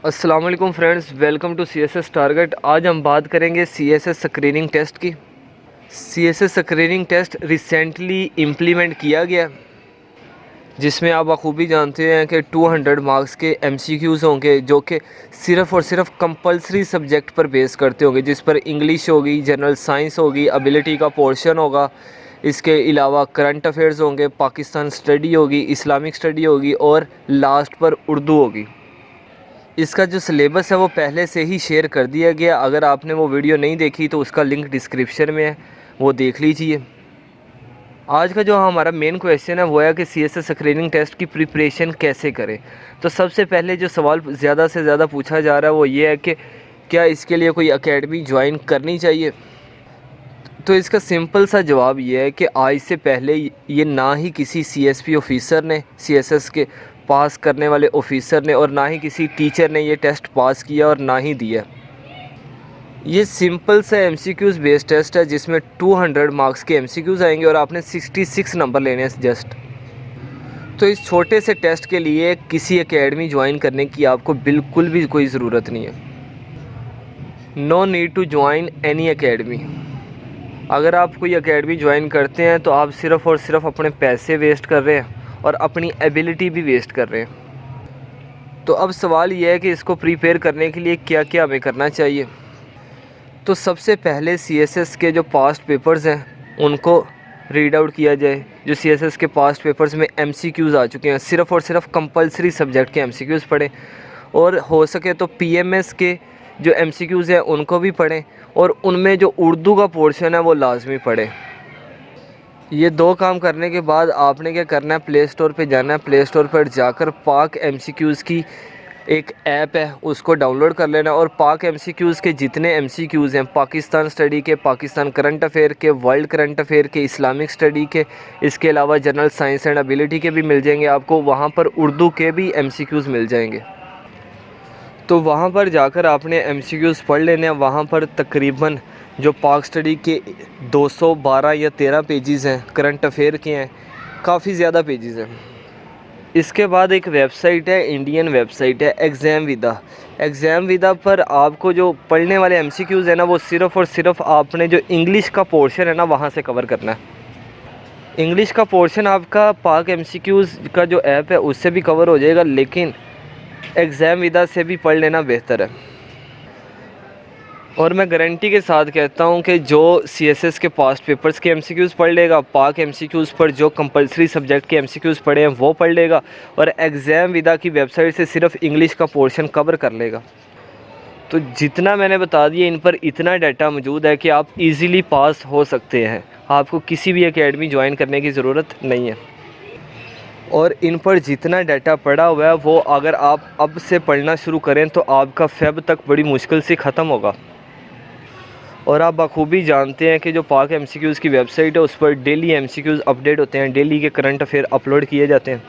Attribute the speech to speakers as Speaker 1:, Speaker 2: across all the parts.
Speaker 1: अस्सलाम वालेकुम friends, welcome to CSS target. आज हम बात करेंगे CSS स्क्रीनिंग टेस्ट की। CSS screening test recently implement किया गया, जिसमें आप बखूबी जानते हैं कि 200 मार्क्स के MCQs होंगे, जो कि सिर्फ़ और सिर्फ कंपलसरी सब्जेक्ट पर बेस करते होंगे, जिस पर इंग्लिश होगी, जनरल साइंस होगी, एबिलिटी का पोर्शन होगा। इसके अलावा करंट अफेयर्स होंगे, पाकिस्तान स्टडी होगी, इस्लामिक स्टडी होगी और लास्ट पर उर्दू होगी। इसका जो सिलेबस है वो पहले से ही शेयर कर दिया गया। अगर आपने वो वीडियो नहीं देखी तो उसका लिंक डिस्क्रिप्शन में है, वो देख लीजिए। आज का जो हमारा मेन क्वेश्चन है वो है कि CSS स्क्रीनिंग टेस्ट की प्रिपरेशन कैसे करें। तो सबसे पहले जो सवाल ज़्यादा से ज़्यादा पूछा जा रहा है वो ये है कि क्या इसके लिए कोई एकेडमी ज्वाइन करनी चाहिए। तो इसका सिंपल सा जवाब ये है कि आज से पहले ये ना ही किसी CSP ऑफ़िसर ने, CSS के पास करने वाले ऑफ़िसर ने, और ना ही किसी टीचर ने ये टेस्ट पास किया और ना ही दिया। ये सिंपल सा MCQs बेस्ड टेस्ट है, जिसमें 200 मार्क्स के MCQs आएंगे और आपने 66 नंबर लेने हैं जस्ट। तो इस छोटे से टेस्ट के लिए किसी एकेडमी ज्वाइन करने की आपको बिल्कुल भी कोई ज़रूरत नहीं है। No need to join any academy. अगर आप कोई एकेडमी ज्वाइन करते हैं तो आप सिर्फ़ और सिर्फ अपने पैसे वेस्ट कर रहे हैं और अपनी एबिलिटी भी वेस्ट कर रहे हैं। तो अब सवाल ये है कि इसको प्रिपेयर करने के लिए क्या क्या हमें करना चाहिए। तो सबसे पहले CSS के जो पास्ट पेपर्स हैं उनको रीड आउट किया जाए। जो CSS के पास्ट पेपर्स में MCQs आ चुके हैं, सिर्फ़ और सिर्फ कंपलसरी सब्जेक्ट के MCQs पढ़ें, और हो सके तो PMS के जो MCQs हैं उनको भी पढ़ें, और उनमें जो उर्दू का पोर्शन है वो लाजमी पढ़ें। ये दो काम करने के बाद आपने क्या करना है, प्ले स्टोर पे जाना है। प्ले स्टोर पर जाकर पाक MCQs की एक ऐप है उसको डाउनलोड कर लेना, और पाक MCQs के जितने MCQs हैं, पाकिस्तान स्टडी के, पाकिस्तान करंट अफेयर के, वर्ल्ड करंट अफेयर के, इस्लामिक स्टडी के, इसके अलावा जनरल साइंस एंड एबिलिटी के भी मिल जाएंगे आपको। वहाँ पर उर्दू के भी MCQs मिल जाएंगे। तो वहाँ पर जाकर आपने MCQs पढ़ लेने हैं। वहाँ पर तकरीबन जो पाक स्टडी के 212 या 13 पेजेस हैं, करंट अफेयर के हैं, काफ़ी ज़्यादा पेजेस हैं। इसके बाद एक वेबसाइट है, इंडियन वेबसाइट है एग्ज़ाम विदा। एग्ज़ाम विदा पर आपको जो पढ़ने वाले MCQs है ना, वो सिर्फ़ और सिर्फ आपने जो इंग्लिश का पोर्शन है ना वहाँ से कवर करना है। इंग्लिश का पोर्शन आपका पाक MCQs का जो ऐप है उससे भी कवर हो जाएगा, लेकिन एग्ज़ाम विदा से भी पढ़ लेना बेहतर है। और मैं गारंटी के साथ कहता हूं कि जो CSS के पास्ट पेपर्स के MCQs पढ़ लेगा, पाक MCQs पर जो कंपलसरी सब्जेक्ट के MCQs पढ़े हैं वो पढ़ लेगा, और एग्ज़ाम विदा की वेबसाइट से सिर्फ इंग्लिश का पोर्शन कवर कर लेगा। तो जितना मैंने बता दिया, इन पर इतना डाटा मौजूद है कि आप इजीली पास हो सकते हैं। आपको किसी भी एकेडमी ज्वाइन करने की ज़रूरत नहीं है। और इन पर जितना डाटा पड़ा हुआ है वो अगर आप अब से पढ़ना शुरू करें तो आपका फेब तक बड़ी मुश्किल से ख़त्म होगा। और आप बखूबी जानते हैं कि जो पाक MCQs की वेबसाइट है उस पर डेली MCQs अपडेट होते हैं, डेली के करंट अफेयर अपलोड किए जाते हैं।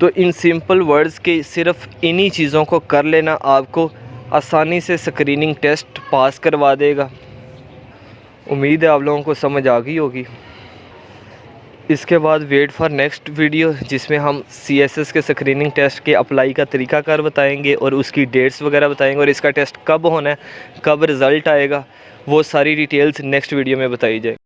Speaker 1: तो इन सिंपल वर्ड्स के सिर्फ इन्हीं चीज़ों को कर लेना आपको आसानी से स्क्रीनिंग टेस्ट पास करवा देगा। उम्मीद है आप लोगों को समझ आ गई होगी। इसके बाद वेट फॉर नेक्स्ट वीडियो, जिसमें हम CSS के स्क्रीनिंग टेस्ट के अप्लाई का तरीकाकार बताएंगे और उसकी डेट्स वगैरह बताएंगे, और इसका टेस्ट कब होना है, कब रिज़ल्ट आएगा, वो सारी डिटेल्स नेक्स्ट वीडियो में बताई जाए।